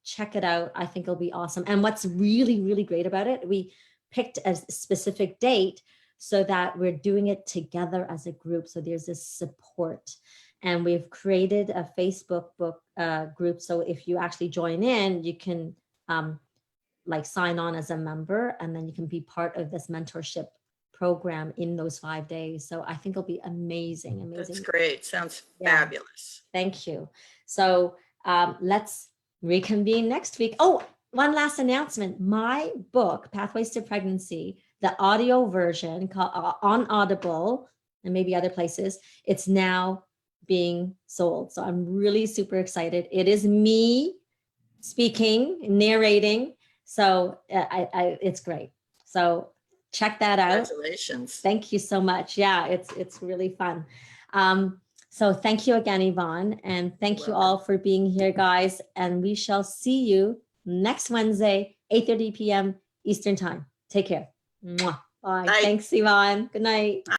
Speaker 2: check it out. I think it'll be awesome. And what's really, really great about it, we picked a specific date so that we're doing it together as a group. So there's this support. And we've created a Facebook group. So if you actually join in, you can sign on as a member, and then you can be part of this mentorship program in those 5 days. So I think it'll be amazing.
Speaker 1: That's great. Sounds fabulous.
Speaker 2: Thank you. So let's reconvene next week. Oh, one last announcement. My book, Pathways to Pregnancy, the audio version called on Audible and maybe other places, it's now being sold. So I'm really super excited. It is me speaking, narrating. So it's great. So check that out.
Speaker 1: Congratulations.
Speaker 2: Thank you so much. Yeah, it's really fun. So thank you again, Yvonne. And thank you all for being here, guys. And we shall see you next Wednesday, 8:30 p.m. Eastern Time. Take care. Mwah. Bye.
Speaker 1: Bye.
Speaker 2: Thanks, Yvonne. Good night.